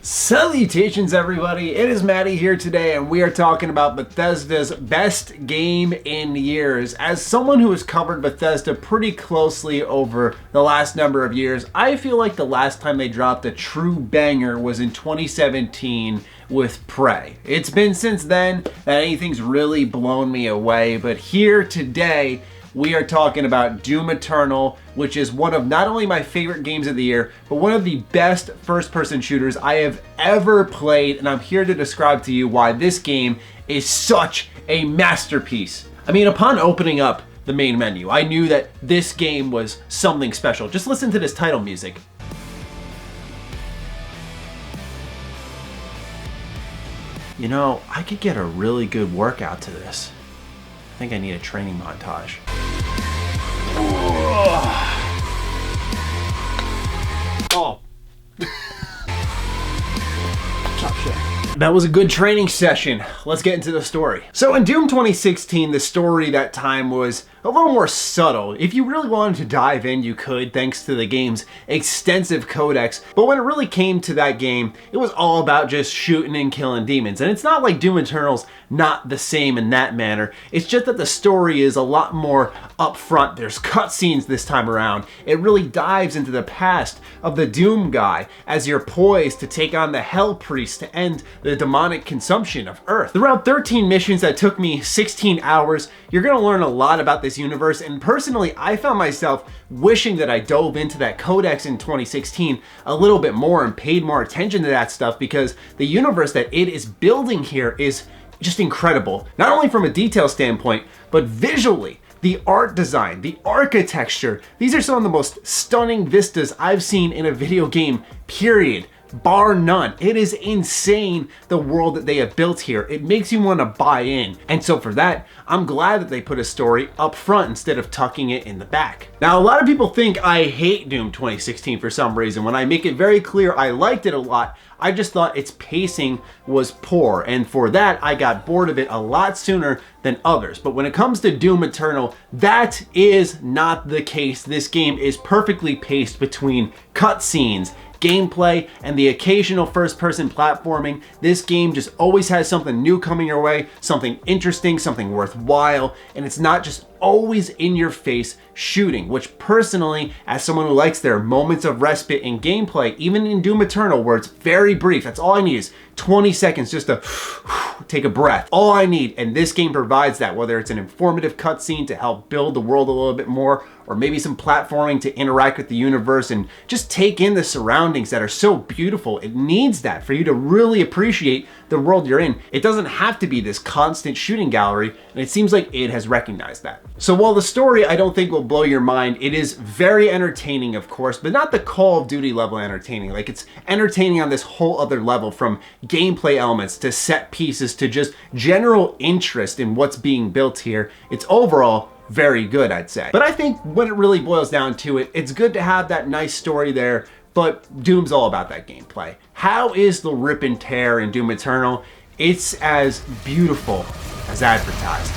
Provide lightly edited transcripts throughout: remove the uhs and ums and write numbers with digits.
Salutations everybody, it is Matty here today and we are talking about Bethesda's best game in years. As someone who has covered Bethesda pretty closely over the last number of years, I feel like the last time they dropped a true banger was in 2017 with Prey. It's been since then that anything's really blown me away, but here today we are talking about Doom Eternal, which is one of not only my favorite games of the year, but one of the best first-person shooters I have ever played, and I'm here to describe to you why this game is such a masterpiece. I mean, upon opening up the main menu, I knew that this game was something special. Just listen to this title music. You know, I could get a really good workout to this. I think I need a training montage. Oh. Chop shit. That was a good training session. Let's get into the story. So in Doom 2016, the story that time was a little more subtle. If you really wanted to dive in, you could, thanks to the game's extensive codex. But when it really came to that game, it was all about just shooting and killing demons. And it's not like Doom Eternal's not the same in that manner. It's just that the story is a lot more upfront. There's cutscenes this time around. It really dives into the past of the Doom guy as you're poised to take on the Hell Priest to end the demonic consumption of Earth. Throughout 13 missions that took me 16 hours, you're gonna learn a lot about this universe, and personally, I found myself wishing that I dove into that codex in 2016 a little bit more and paid more attention to that stuff, because the universe that it is building here is just incredible. Not only from a detail standpoint, but visually. The art design, the architecture, these are some of the most stunning vistas I've seen in a video game, period. Bar none. It is insane, the world that they have built here. It makes you want to buy in. And so for that, I'm glad that they put a story up front instead of tucking it in the back. Now, a lot of people think I hate Doom 2016 for some reason. When I make it very clear I liked it a lot, I just thought its pacing was poor. And for that, I got bored of it a lot sooner than others. But when it comes to Doom Eternal, that is not the case. This game is perfectly paced between cutscenes, gameplay, and the occasional first-person platforming. This game just always has something new coming your way, something interesting, something worthwhile, and it's not just always in your face shooting, which personally, as someone who likes their moments of respite in gameplay, even in Doom Eternal where it's very brief, that's all I need is 20 seconds just to take a breath. All I need, and this game provides that, whether it's an informative cutscene to help build the world a little bit more, or maybe some platforming to interact with the universe and just take in the surroundings that are so beautiful. It needs that for you to really appreciate the world you're in. It doesn't have to be this constant shooting gallery, and it seems like it has recognized that. So while the story I don't think will blow your mind, it is very entertaining, of course, but not the Call of Duty level entertaining. Like, it's entertaining on this whole other level, from gameplay elements to set pieces to just general interest in what's being built here. It's overall very good, I'd say. But I think when it really boils down to it, it's good to have that nice story there, but Doom's all about that gameplay. How is the rip and tear in Doom Eternal? It's as beautiful as advertised.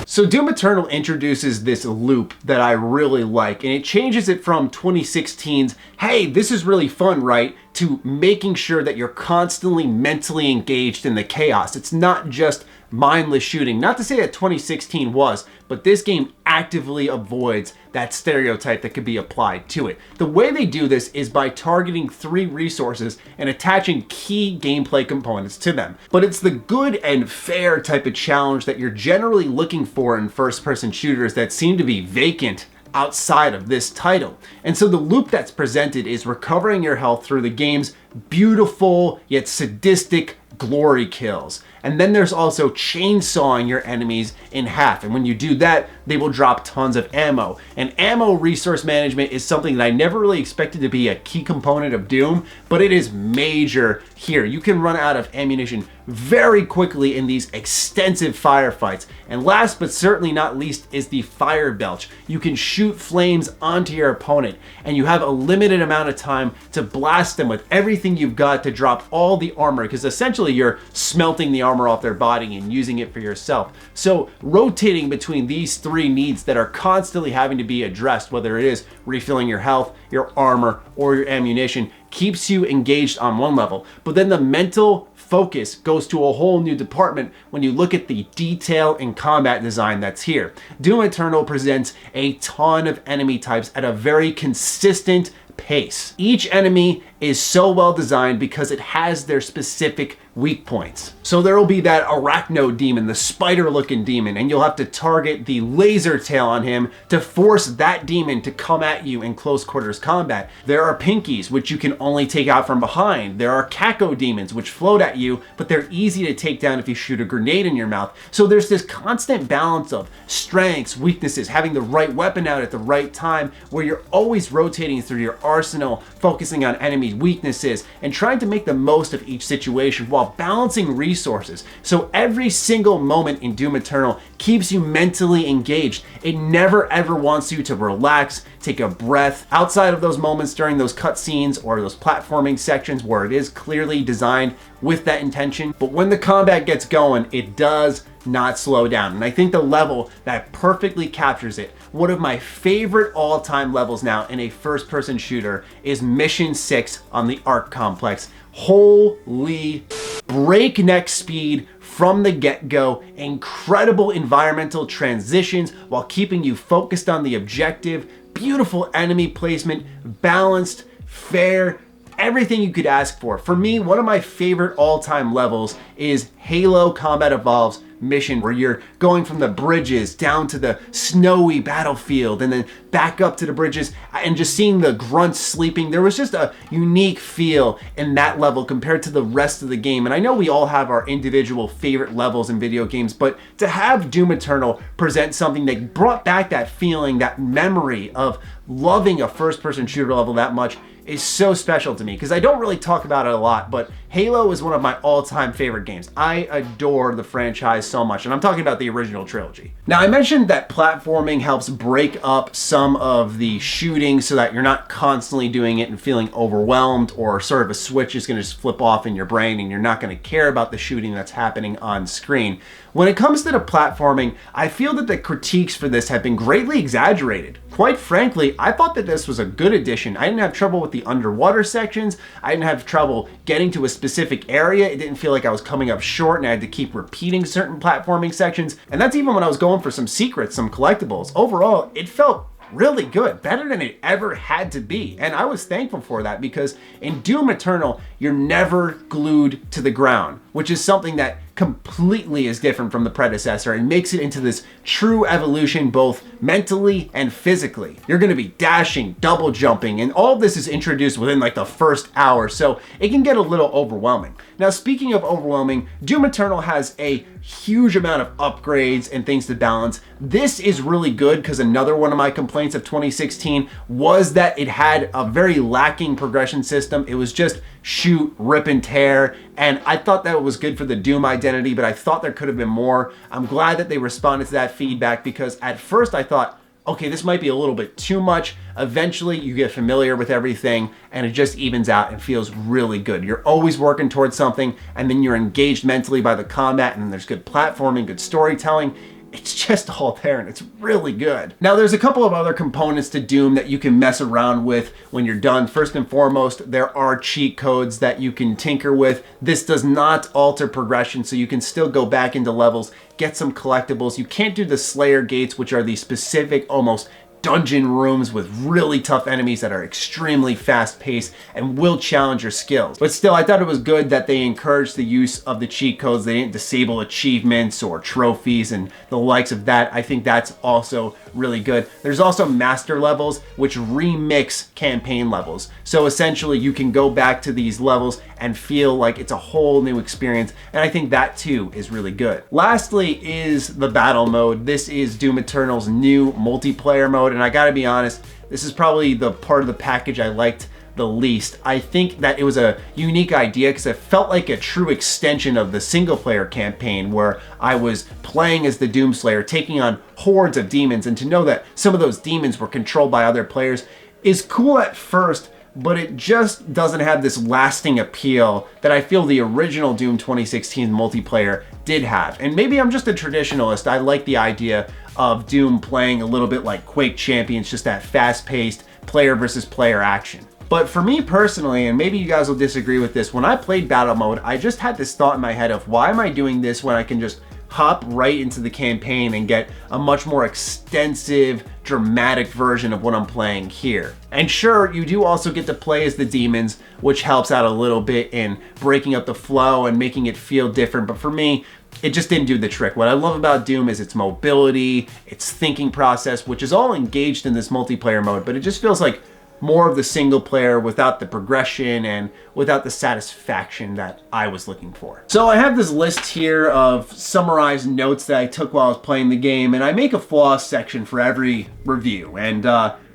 So Doom Eternal introduces this loop that I really like, and it changes it from 2016's, hey, this is really fun, right, to making sure that you're constantly mentally engaged in the chaos. It's not just mindless shooting. Not to say that 2016 was, but this game actively avoids that stereotype that could be applied to it. The way they do this is by targeting 3 resources and attaching key gameplay components to them. But it's the good and fair type of challenge that you're generally looking for in first-person shooters that seem to be vacant outside of this title. And so the loop that's presented is recovering your health through the game's beautiful yet sadistic glory kills. And then there's also chainsawing your enemies in half. And when you do that, they will drop tons of ammo. And ammo resource management is something that I never really expected to be a key component of Doom, but it is major here. You can run out of ammunition very quickly in these extensive firefights. And last but certainly not least is the fire belch. You can shoot flames onto your opponent, and you have a limited amount of time to blast them with everything you've got to drop all the armor, because essentially you're smelting the armor off their body and using it for yourself. So rotating between these three needs that are constantly having to be addressed, whether it is refilling your health, your armor, or your ammunition, keeps you engaged on one level. But then the mental focus goes to a whole new department when you look at the detail and combat design that's here. Doom Eternal presents a ton of enemy types at a very consistent pace. Each enemy is so well designed because it has their specific weak points. So there will be that arachno demon, the spider looking demon, and you'll have to target the laser tail on him to force that demon to come at you in close quarters combat. There are pinkies, which you can only take out from behind. There are caco demons, which float at you, but they're easy to take down if you shoot a grenade in your mouth. So there's this constant balance of strengths, weaknesses, having the right weapon out at the right time, where you're always rotating through your arsenal, focusing on enemies' weaknesses, and trying to make the most of each situation while balancing resources. So every single moment in Doom Eternal keeps you mentally engaged. It never ever wants you to relax, take a breath, outside of those moments during those cutscenes or those platforming sections where it is clearly designed with that intention. But when the combat gets going, it does not slow down. And I think the level that perfectly captures it, one of my favorite all-time levels now in a first-person shooter, is Mission 6 on the Ark Complex. Holy breakneck speed from the get-go, incredible environmental transitions while keeping you focused on the objective, beautiful enemy placement, balanced, fair, everything you could ask for. For me, one of my favorite all-time levels is Halo Combat Evolved's mission, where you're going from the bridges down to the snowy battlefield and then back up to the bridges and just seeing the grunts sleeping. There was just a unique feel in that level compared to the rest of the game. And I know we all have our individual favorite levels in video games, but to have Doom Eternal present something that brought back that feeling, that memory of loving a first-person shooter level that much is so special to me, because I don't really talk about it a lot, but Halo is one of my all-time favorite games. I adore the franchise so much, and I'm talking about the original trilogy. Now, I mentioned that platforming helps break up some of the shooting so that you're not constantly doing it and feeling overwhelmed, or sort of a switch is going to just flip off in your brain and you're not going to care about the shooting that's happening on screen. When it comes to the platforming, I feel that the critiques for this have been greatly exaggerated. Quite frankly, I thought that this was a good addition. I didn't have trouble with the underwater sections. I didn't have trouble getting to a specific area. It didn't feel like I was coming up short and I had to keep repeating certain platforming sections. And that's even when I was going for some secrets, some collectibles. Overall, it felt really good, better than it ever had to be. And I was thankful for that, because in Doom Eternal, you're never glued to the ground, which is something that completely is different from the predecessor and makes it into this true evolution both mentally and physically. You're going to be dashing, double jumping, and all of this is introduced within like the first hour, so it can get a little overwhelming. Now, speaking of overwhelming, Doom Eternal has a huge amount of upgrades and things to balance. This is really good, because another one of my complaints of 2016 was that it had a very lacking progression system. It was just shoot, rip, and tear, and I thought that was good for the Doom identity, but I thought there could have been more. I'm glad that they responded to that feedback, because at first I thought, okay, this might be a little bit too much. Eventually you get familiar with everything and it just evens out and feels really good. You're always working towards something, and then you're engaged mentally by the combat, and then there's good platforming, good storytelling. It's just all there, and it's really good. Now, there's a couple of other components to Doom that you can mess around with when you're done. First and foremost, there are cheat codes that you can tinker with. This does not alter progression, so you can still go back into levels, get some collectibles. You can't do the Slayer gates, which are the specific, almost dungeon rooms with really tough enemies that are extremely fast-paced and will challenge your skills. But still, I thought it was good that they encouraged the use of the cheat codes. They didn't disable achievements or trophies and the likes of that. I think that's also really good. There's also master levels, which remix campaign levels. So essentially you can go back to these levels and feel like it's a whole new experience. And I think that too is really good. Lastly is the battle mode. This is Doom Eternal's new multiplayer mode. And I gotta be honest, this is probably the part of the package I liked the least. I think that it was a unique idea because it felt like a true extension of the single player campaign where I was playing as the Doomslayer, taking on hordes of demons, and to know that some of those demons were controlled by other players is cool at first, but it just doesn't have this lasting appeal that I feel the original Doom 2016 multiplayer did have. And maybe I'm just a traditionalist. I like the idea of Doom playing a little bit like Quake Champions, just that fast-paced player versus player action. But for me personally, and maybe you guys will disagree with this, when I played battle mode, I just had this thought in my head of why am I doing this when I can just hop right into the campaign and get a much more extensive, dramatic version of what I'm playing here. And sure, you do also get to play as the demons, which helps out a little bit in breaking up the flow and making it feel different. But for me, it just didn't do the trick. What I love about Doom is its mobility, its thinking process, which is all engaged in this multiplayer mode, but it just feels like more of the single player without the progression and without the satisfaction that I was looking for. So I have this list here of summarized notes that I took while I was playing the game, and I make a flaws section for every review. And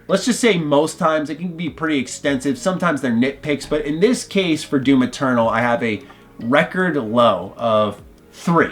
let's just say most times it can be pretty extensive. Sometimes they're nitpicks, but in this case for Doom Eternal, I have a record low of 3.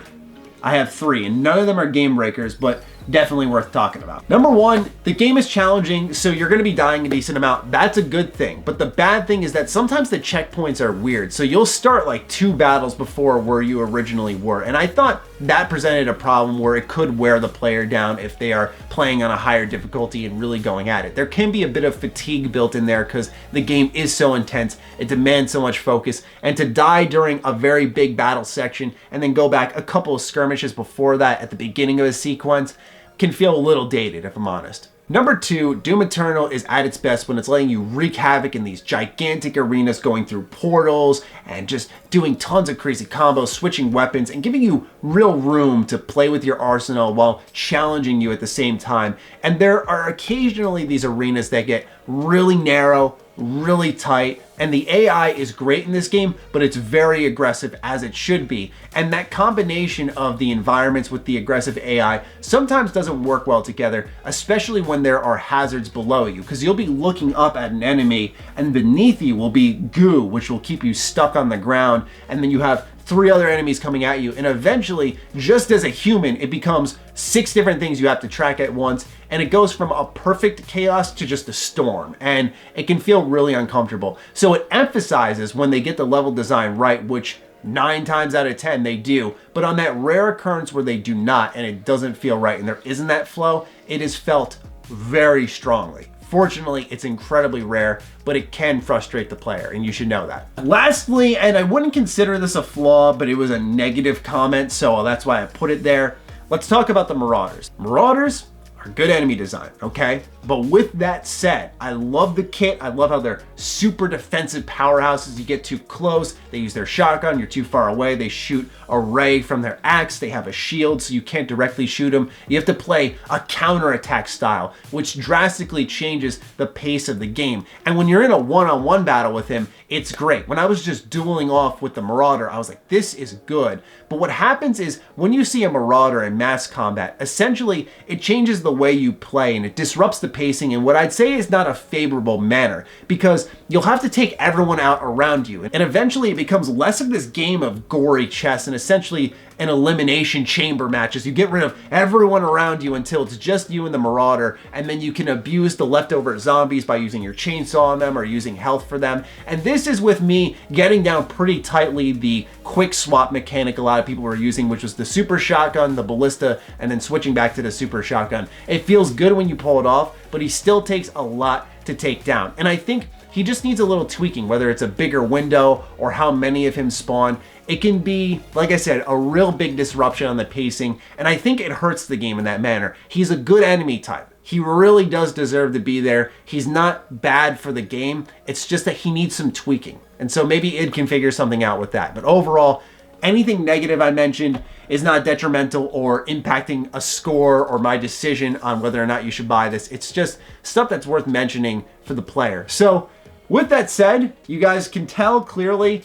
I have 3, and none of them are game breakers, but definitely worth talking about. Number 1, the game is challenging, so you're gonna be dying a decent amount. That's a good thing. But the bad thing is that sometimes the checkpoints are weird. So you'll start like 2 battles before where you originally were. And I thought that presented a problem where it could wear the player down if they are playing on a higher difficulty and really going at it. There can be a bit of fatigue built in there because the game is so intense. It demands so much focus. And to die during a very big battle section and then go back a couple of skirmishes before that at the beginning of a sequence can feel a little dated, if I'm honest. Number 2, Doom Eternal is at its best when it's letting you wreak havoc in these gigantic arenas, going through portals and just doing tons of crazy combos, switching weapons, and giving you real room to play with your arsenal while challenging you at the same time. And there are occasionally these arenas that get really narrow, really tight, and the AI is great in this game, but it's very aggressive, as it should be. And that combination of the environments with the aggressive AI sometimes doesn't work well together, especially when there are hazards below you, because you'll be looking up at an enemy and beneath you will be goo, which will keep you stuck on the ground, and then you have 3 other enemies coming at you, and eventually, just as a human, it becomes 6 different things you have to track at once, and it goes from a perfect chaos to just a storm, and it can feel really uncomfortable. So it emphasizes when they get the level design right, which 9 times out of 10 they do, but on that rare occurrence where they do not and it doesn't feel right and there isn't that flow, it is felt very strongly. Fortunately, it's incredibly rare, but it can frustrate the player, and you should know that. Lastly, and I wouldn't consider this a flaw, but it was a negative comment, so that's why I put it there. Let's talk about the Marauders. Marauders are good enemy design, okay? But with that said, I love the kit. I love how they're super defensive powerhouses. You get too close, they use their shotgun. You're too far away, they shoot a ray from their axe. They have a shield, so you can't directly shoot them. You have to play a counterattack style, which drastically changes the pace of the game. And when you're in a one-on-one battle with him, it's great. When I was just dueling off with the Marauder, I was like, this is good. But what happens is when you see a Marauder in mass combat, essentially it changes the way you play and it disrupts the pacing in what I'd say is not a favorable manner, because you'll have to take everyone out around you, and eventually it becomes less of this game of gory chess and essentially an elimination chamber match as you get rid of everyone around you until it's just you and the Marauder, and then you can abuse the leftover zombies by using your chainsaw on them or using health for them. And this is with me getting down pretty tightly the quick swap mechanic a lot of people were using, which was the super shotgun, the ballista, and then switching back to the super shotgun. It feels good when you pull it off, but he still takes a lot to take down. And I think he just needs a little tweaking, whether it's a bigger window or how many of him spawn. It can be, like I said, a real big disruption on the pacing, and I think it hurts the game in that manner. He's a good enemy type. He really does deserve to be there. He's not bad for the game. It's just that he needs some tweaking. And so maybe id can figure something out with that. But overall, Anything negative I mentioned is not detrimental or impacting a score or my decision on whether or not you should buy this. It's just stuff that's worth mentioning for the player. So with that said, you guys can tell clearly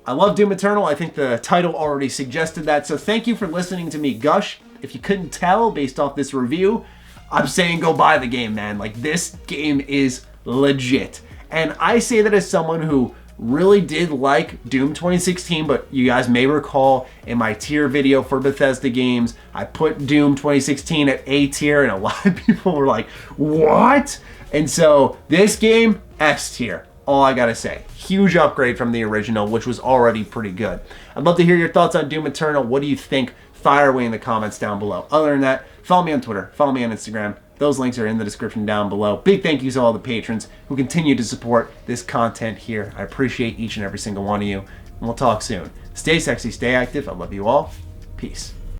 I love Doom Eternal. I think the title already suggested that. So thank you for listening to me gush. If you couldn't tell based off this review, I'm saying go buy the game, man. Like, this game is legit. And I say that as someone who really did like Doom 2016, but you guys may recall in my tier video for Bethesda games, I put Doom 2016 at A tier, and a lot of people were like, what? And so this game, S tier. All I gotta say. Huge upgrade from the original, which was already pretty good. I'd love to hear your thoughts on Doom Eternal. What do you think? Fire away in the comments down below. Other than that, follow me on Twitter, follow me on Instagram. Those links are in the description down below. Big thank yous to all the patrons who continue to support this content here. I appreciate each and every single one of you, and we'll talk soon. Stay sexy, stay active. I love you all. Peace.